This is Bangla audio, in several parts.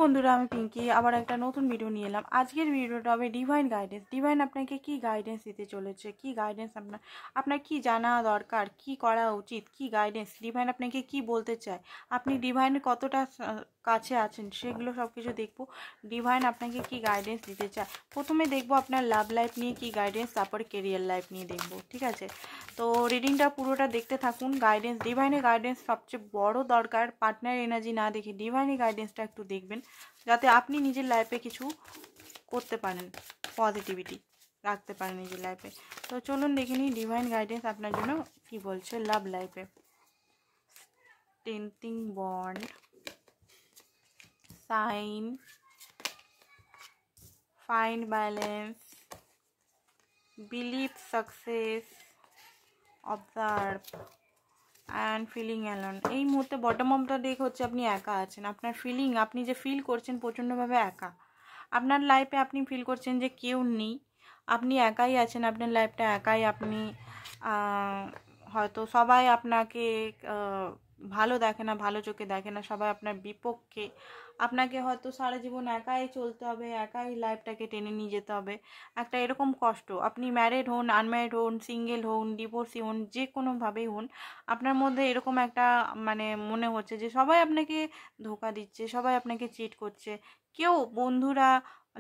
বন্ধুরা, আমি পিঙ্কি আবার একটা নতুন ভিডিও নিয়ে এলাম। আজকের ভিডিওটা হবে ডিভাইন গাইডেন্স। ডিভাইন আপনাকে কি গাইডেন্স দিতে চলেছে, কি গাইডেন্স আপনার কি জানা দরকার, কি করা উচিত, কি গাইডেন্স ডিভাইন আপনাকে কি বলতে চায়, আপনি ডিভাইনের কতটা কাছে আছেন, সেগুলো সব কিছু দেখবো। ডিভাইন আপনাকে কি গাইডেন্স দিতে চায়, প্রথমে দেখবো আপনার লাভ লাইফ নিয়ে কি গাইডেন্স, তারপরে কেরিয়ার লাইফ নিয়ে দেখবো। ঠিক আছে, তো রিডিংটা পুরোটা দেখতে থাকুন। গাইডেন্স, ডিভাইনের গাইডেন্স সবচেয়ে বড় দরকার। পার্টনার এনার্জি না দেখে ডিভাইনের গাইডেন্সটা একটু দেখবেন, যাতে আপনি নিজের লাইফে কিছু করতে পারেন, পজিটিভিটি রাখতে পারেন নিজের লাইফে। তো চলুন দেখে নিই ডিভাইন গাইডেন্স আপনার জন্য কি বলছে লাভ লাইফে। Tenting bond, sign, find balance, believe success, observe and feeling alone. এই মুহূর্তে বটম অফটা দেখ হচ্ছে আপনি একা আছেন। আপনার ফিলিং, আপনি যে ফিল করছেন প্রচণ্ডভাবে একা। আপনার লাইফে আপনি ফিল করছেন যে কেউ নেই, আপনি একাই আছেন আপনার লাইফটা একাই। আপনি হয়তো সবাই আপনাকে ভালো দেখে না, ভালো চোখে দেখে না, সবাই আপনার বিপক্ষে। আপনাকে হয়তো সারা জীবন একাই চলতে হবে, একাই লাইফটাকে টেনে নিয়ে যেতে হবে। একটা এরকম কষ্ট, আপনি ম্যারিড হন, আনম্যারিড হন, সিঙ্গেল হন, ডিভোর্সি হন, যে কোনোভাবেই হন, আপনার মধ্যে এরকম একটা মনে হচ্ছে যে সবাই আপনাকে ধোঁকা দিচ্ছে, সবাই আপনাকে চিট করছে। কেউ, বন্ধুরা,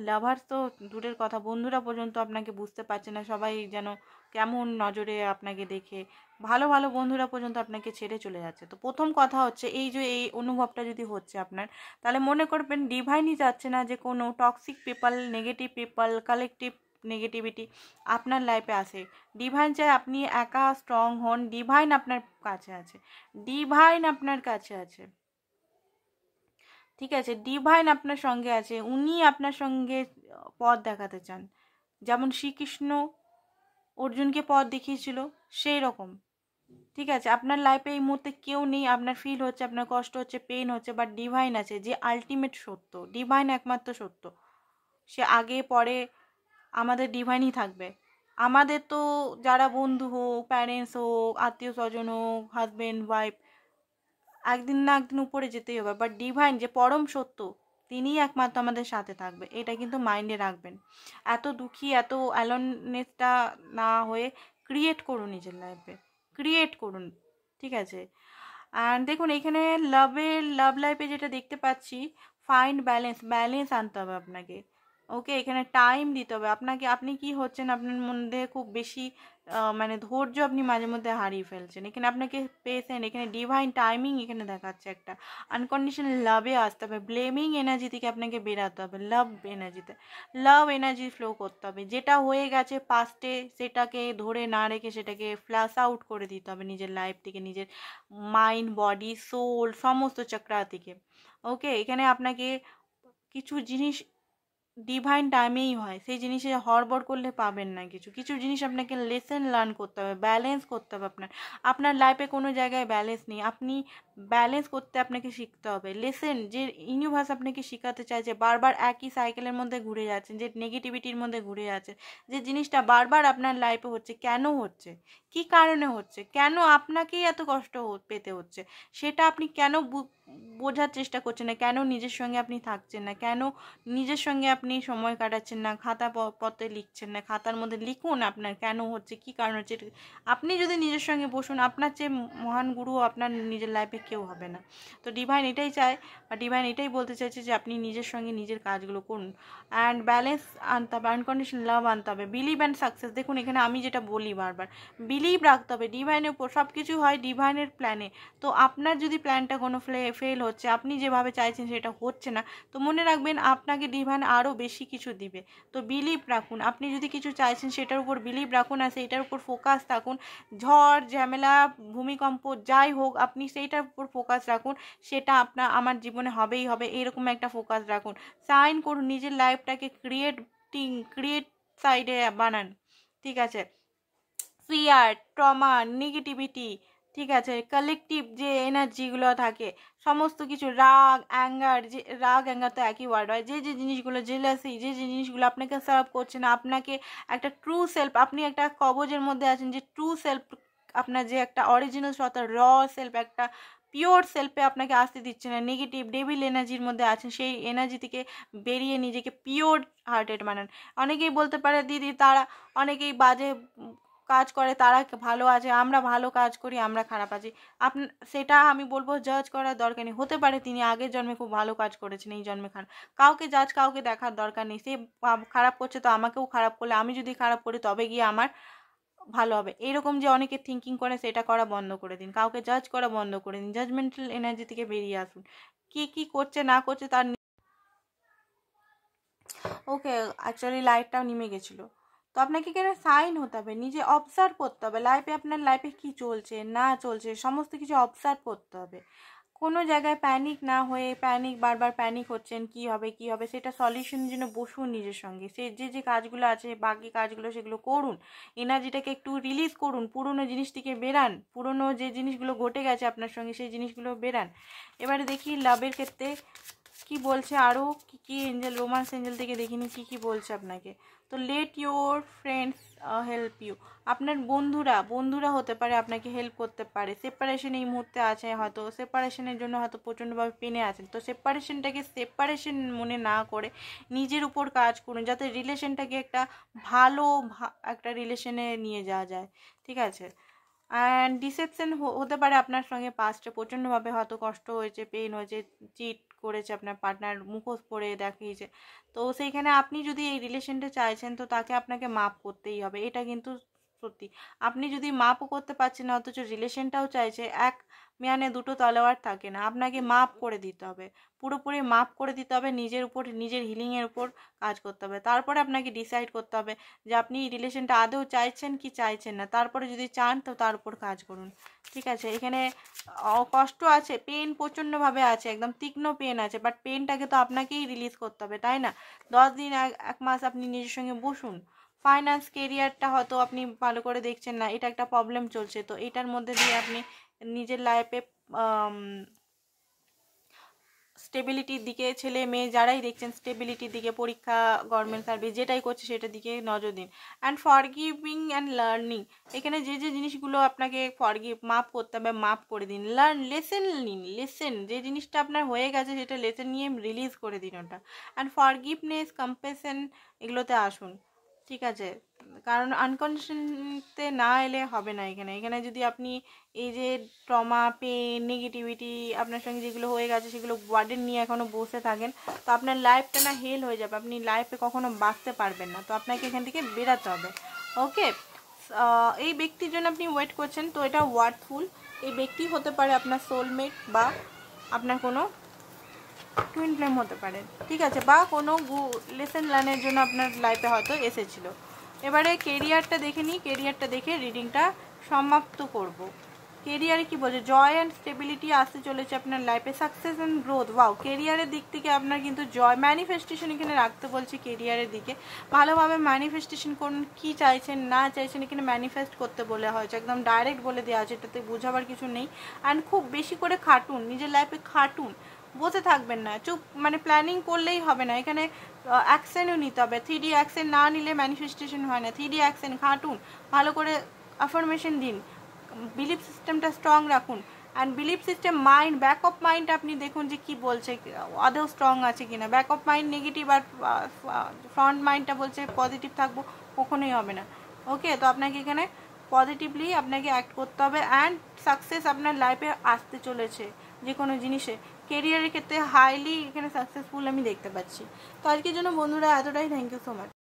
লাভার্স তো দূরের কথা, বন্ধুরা পর্যন্ত আপনাকে বুঝতে পারছে না, সবাই যেন কেমন নজরে আপনাকে দেখে। ভালো ভালো বন্ধুরা পর্যন্ত আপনাকে ছেড়ে চলে যাচ্ছে। তো প্রথম কথা হচ্ছে, এই যে এই অনুভবটা যদি হচ্ছে আপনার, তাহলে মনে করবেন ডিভাইনই যাচ্ছে না যে কোনো toxic people, negative people, collective negativity আপনার লাইফে আসে। ডিভাইন চায় আপনি একা স্ট্রং হন। ডিভাইন আপনার কাছে আছে, ডিভাইন আপনার কাছে আছে। ঠিক আছে, ডিভাইন আপনার সঙ্গে আছে, উনি আপনার সঙ্গে পথ দেখাতে চান। যেমন শ্রীকৃষ্ণ অর্জুনকে পথ দেখিয়েছিল, সেই রকম। ঠিক আছে, আপনার লাইফে এই মুহূর্তে কেউ নেই, আপনার ফিল হচ্ছে, আপনার কষ্ট হচ্ছে, পেন হচ্ছে, বাট ডিভাইন আছে, যে আলটিমেট সত্য। ডিভাইন একমাত্র সত্য, সে আগে পরে আমাদের ডিভাইনই থাকবে। আমাদের তো যারা বন্ধু হোক, প্যারেন্টস হোক, আত্মীয় স্বজন হোক, হাজব্যান্ড ওয়াইফ, একদিন না একদিন উপরে যেতেই হবে, বাট ডিভাইন যে পরম সত্য, তিনিই একমাত্র আমাদের সাথে থাকবে। এটা কিন্তু মাইন্ডে রাখবেন। এত দুঃখী, এত অ্যালোননেসটা না হয়ে ক্রিয়েট করুন নিজের লাইফে, ক্রিয়েট করুন। ঠিক আছে, অ্যান্ড দেখুন এখানে লাভ লাইফে যেটা দেখতে পাচ্ছি, ফাইন্ড ব্যালেন্স, ব্যালেন্স আনতে হবে আপনাকে। ওকে, এখানে টাইম দিতে হবে আপনাকে। আপনি কি হচ্ছেন, আপনার মধ্যে খুব বেশি ধৈর্য আপনি মাঝে মধ্যে হারিয়ে ফেলছেন। এখানে আপনাকে পেশেন্ট, এখানে ডিভাইন টাইমিং এখানে দেখাচ্ছে। একটা আনকন্ডিশনাল লাভে আসতে হবে, ব্লেমিং এনার্জি থেকে আপনাকে বেরাতে হবে, লাভ এনার্জিতে, লাভ এনার্জি ফ্লো করতে হবে। যেটা হয়ে গেছে পাস্টে, সেটাকে ধরে না রেখে সেটাকে ফ্ল্যাশ আউট করে দিতে হবে নিজের লাইফ থেকে, নিজের মাইন্ড, বডি, সোল, সমস্ত চক্রা থেকে। ওকে, এখানে আপনাকে কিছু জিনিস ডিভাইন টাইমেই হয়, সেই জিনিসে হড়বড় করলে পাবেন না। কিছু কিছু জিনিস আপনাকে লেসেন লার্ন করতে হবে, ব্যালেন্স করতে হবে। আপনার লাইফে কোনো জায়গায় ব্যালেন্স নেই, আপনি ব্যালেন্স করতে আপনাকে শিখতে হবে। লেসেন, যে ইউনিভার্স আপনাকে শেখাতে চায়, যে বারবার একই সাইকেলের মধ্যে ঘুরে যাচ্ছেন, যে নেগেটিভিটির মধ্যে ঘুরে যাচ্ছেন, যে জিনিসটা বারবার আপনার লাইফে হচ্ছে, কেন হচ্ছে, কি কারণে হচ্ছে, কেন আপনাকেই এত কষ্ট পেতে হচ্ছে, সেটা আপনি কেন বোঝার চেষ্টা করছেন না, কেন নিজের সঙ্গে আপনি থাকছেন না, কেন নিজের সঙ্গে আপনি সময় কাটাচ্ছেন না, খাতা পত্রে লিখছেন না। খাতার মধ্যে লিখুন আপনার কেন হচ্ছে, কি কারণ হচ্ছে। আপনি যদি নিজের সঙ্গে বসুন, আপনার চেয়ে মহান গুরু আপনার নিজের লাইফে কেউ হবে না। তো ডিভাইন এটাই চায়, বা ডিভাইন এটাই বলতে চাইছে যে আপনি নিজের সঙ্গে নিজের কাজগুলো করুন, অ্যান্ড ব্যালেন্স আনতে হবে, আনকন্ডিশনাল লাভ আনতে হবে, বিলিভ অ্যান্ড সাকসেস। দেখুন এখানে আমি যেটা বলি বারবার, বিলিভ রাখতে হবে ডিভাইনের উপর। সব কিছু হয় ডিভাইনের প্ল্যানে। তো আপনার যদি প্ল্যানটা কোনো ফেল হচ্ছে, আপনি যেভাবে চাইছেন সেটা হচ্ছে না, তো মনে রাখবেন আপনাকে ডিভাইন আরও বেশি কিছু দিবে। তো বিলিভ রাখুন, আপনি যদি কিছু চাইছেন সেটার উপর বিলিভ রাখুন, আর সেইটার উপর ফোকাস থাকুন। ঝড় ঝামেলা, ভূমিকম্প যাই হোক, আপনি সেইটার উপর ফোকাস রাখুন, সেটা আমার জীবনে হবেই হবে, এরকম একটা ফোকাস রাখুন। সাইন করুন, নিজের লাইফটাকে ক্রিয়েট সাইডে বানান। ঠিক আছে, ফিয়ার, ট্রমা, নেগেটিভিটি, ঠিক আছে, কালেকটিভ যে এনার্জিগুলো থাকে, সমস্ত কিছু, রাগ অ্যাঙ্গার, যে রাগ অ্যাঙ্গার তো একই ওয়ার্ড হয়, যে যে জিনিসগুলো, জেলাসি, যে জিনিসগুলো আপনাকে সার্ভ করছে না, আপনাকে একটা ট্রু সেলফ, আপনি একটা কবজের মধ্যে আছেন, যে ট্রু সেলফ, আপনার যে একটা অরিজিনাল সত্তা, র সেলফ, একটা পিওর সেলফে আপনাকে আসতে দিচ্ছে না, নেগেটিভ ডেভিল এনার্জির মধ্যে আছেন, সেই এনার্জি থেকে বেরিয়ে নিজেকে পিওর হার্টেড বানান। অনেকেই বলতে পারে দিদি তারা অনেকেই বাজে কাজ করে, তারা ভালো আছে, আমরা ভালো কাজ করি আমরা খারাপ আছি। সেটা আমি বলবো জাজ করার দরকার নেই, হতে পারে তিনি আগের জন্মে খুব ভালো কাজ করেছেন, এই জন্মে খারাপ। কাউকে জাজ কাউকে দেখার দরকার নেই, সে খারাপ করছে তো আমাকেও খারাপ করলে, আমি যদি খারাপ করি তবে গিয়ে আমার ভালো হবে, এরকম যে অনেকে থিঙ্কিং করে সেটা করা বন্ধ করে দিন, কাউকে জাজ করা বন্ধ করে দিন, জাজমেন্টাল এনার্জি থেকে বেরিয়ে আসুন। কি করছে না করছে তার ওকে অ্যাকচুয়ালি লাইটটাও নেমে গেছিলো, তো আপনাকে এখানে সাইন হতে হবে, নিজে অবজার্ভ করতে হবে লাইফে, আপনার লাইফে কি চলছে না চলছে সমস্ত কিছু অবজার্ভ করতে হবে। কোনো জায়গায় প্যানিক না হয়ে, বারবার প্যানিক হচ্ছেন কি হবে সেটা সলিউশনের জন্য বসুন নিজের সঙ্গে, সে যে কাজগুলো আছে বাকি কাজগুলো সেগুলো করুন, এনার্জিটাকে একটু রিলিজ করুন, পুরনো জিনিস থেকে বেরান, পুরনো যে জিনিসগুলো ঘটে গেছে আপনার সঙ্গে সেই জিনিসগুলো বেরান। এবারে দেখি লাভের ক্ষেত্রে কি বলছে, আরও কি এঞ্জেল, রোমান্স এঞ্জেল থেকে দেখিনি কি বলছে আপনাকে। তো let your friends help you, আপনার বন্ধুরা হতে পারে আপনাকে হেল্প করতে পারে। সেপারেশন এই মুহূর্তে আছে, হয়তো সেপারেশনের জন্য হয়তো প্রচণ্ডভাবে পেনে আছেন, তো সেপারেশনটাকে সেপারেশন মনে না করে নিজের উপর কাজ করুন, যাতে রিলেশনটাকে একটা ভালো একটা রিলেশনে নিয়ে যাওয়া যায়, ঠিক আছে। অ্যান্ড ডিসেপশন হতে পারে আপনার সঙ্গে পাস্টে প্রচণ্ডভাবে হয়তো কষ্ট হয়েছে, পেন হয়েছে, চিট করেছে আপনার পার্টনার, মুখোশ পরে দেখিয়েছে, তো সেইখানে আপনি যদি এই রিলেশনটা চাইছেন তো তাকে আপনাকে মাপ করতেই হবে, এটা কিন্তু সত্যি। আপনি যদি মাপও করতে পারছেন না অথচ রিলেশনটাও চাইছে, এক মিয়ানে দুটো তলোয়ার থাকে না, আপনাকে মাপ করে দিতে হবে, পুরোপুরি মাপ করে দিতে হবে, নিজের উপর নিজের হিলিংয়ের উপর কাজ করতে হবে, তারপরে আপনাকে ডিসাইড করতে হবে যে আপনি এই রিলেশনটা আদৌ চাইছেন কি চাইছেন না, তারপরে যদি চান তো তার উপর কাজ করুন, ঠিক আছে। এখানে কষ্ট আছে, পেন প্রচণ্ডভাবে আছে, একদম তীক্ষ্ণ পেন আছে, বাট পেনটাকে তো আপনাকেই রিলিজ করতে হবে, তাই না। 10 দিন এক মাস আপনি নিজের সঙ্গে বসুন। ফাইন্যান্স কেরিয়ারটা হয়তো আপনি ভালো করে দেখছেন না, এটা একটা প্রবলেম চলছে, তো এটার মধ্যে দিয়ে আপনি নিজের লাইফে স্টেবিলিটির দিকে, ছেলে মেয়ে যারাই দেখছেন স্টেবিলিটির দিকে, পরীক্ষা গভর্নমেন্ট সার্ভিস যেটাই করছে সেটার দিকে নজর দিন। অ্যান্ড ফরগিভিং অ্যান্ড লার্নিং, এখানে যে জিনিসগুলো আপনাকে মাপ করতে হবে মাপ করে দিন, লেসেন নিন, যে জিনিসটা আপনার হয়ে গেছে সেটা লেসেন নিয়ে রিলিজ করে দিন ওটা। অ্যান্ড ফরগিভনেস, কম্প্যাশন এগুলোতে আসুন, ঠিক আছে। কারণ আনকনডিশনতে না এলে হবে না। এখানে যদি আপনি এই যে ট্রমা, পেন, নেগেটিভিটি আপনার সঙ্গে যেগুলো হয়ে গেছে সেগুলো বার্ডেন নিয়ে এখনও বসে থাকেন, তো আপনার লাইফটা না হেল হয়ে যাবে, আপনি লাইফে কখনো বাঁচতে পারবেন না, তো আপনাকে এখান থেকে বেরাতে হবে। ওকে, এই ব্যক্তির জন্য আপনি ওয়েট করছেন, তো এটা ওয়ার্থফুল। এই ব্যক্তি হতে পারে আপনার সোলমেট বা আপনার কোনো টুইন ফ্লেম হতে পারে, ঠিক আছে, বা কোনো লেসন লার্নের জন্য আপনার লাইফে হয়তো এসেছিলো। এবারে কেরিয়ারটা দেখে নিই, কেরিয়ারটা দেখে রিডিংটা সমাপ্ত করব। কেরিয়ারে কি বলছে, জয় অ্যান্ড স্টেবিলিটি আসতে চলেছে আপনার লাইফে, সাকসেস অ্যান্ড গ্রোথ। ওয়াও, কেরিয়ারের দিক থেকে আপনার কিন্তু জয়, ম্যানিফেস্টেশন এখানে রাখতে বলছে কেরিয়ারের দিকে, ভালোভাবে ম্যানিফেস্টেশন করুন, কি চাইছেন না চাইছেন এখানে ম্যানিফেস্ট করতে বলে হয়েছে, একদম ডাইরেক্ট বলে দেওয়া আছে, এটাতে বোঝাবার কিছু নেই। অ্যান্ড খুব বেশি করে খাটুন, নিজের লাইফে খাটুন, বসে থাকবেন না, চুপ মানে প্ল্যানিং করলেই হবে না, এখানে অ্যাকশনও নিতে হবে। 3D অ্যাকশন না নিলে ম্যানিফেস্টেশন হয় না, 3D অ্যাকশন খাটুন, ভালো করে অ্যাফার্মেশন দিন, বিলিফ সিস্টেমটা স্ট্রং রাখুন। And belief system, mind, back of mind আপনি দেখুন যে কি বলছে, আদৌ স্ট্রং আছে কিনা। ব্যাক অফ মাইন্ড নেগেটিভ আর ফ্রন্ট মাইন্ডটা বলছে পজিটিভ থাকবো, কখনোই হবে না। ওকে, তো আপনাকে এখানে পজিটিভলি আপনাকে অ্যাক্ট করতে হবে। অ্যান্ড সাকসেস আপনার লাইফে আসতে চলেছে যে কোনো জিনিসে, কেরিয়ারের ক্ষেত্রে হাইলি এখানে সাকসেসফুল আমি দেখতে পাচ্ছি। তো আজকের জন্য বন্ধুরা এতটাই, থ্যাংক ইউ সো মাচ।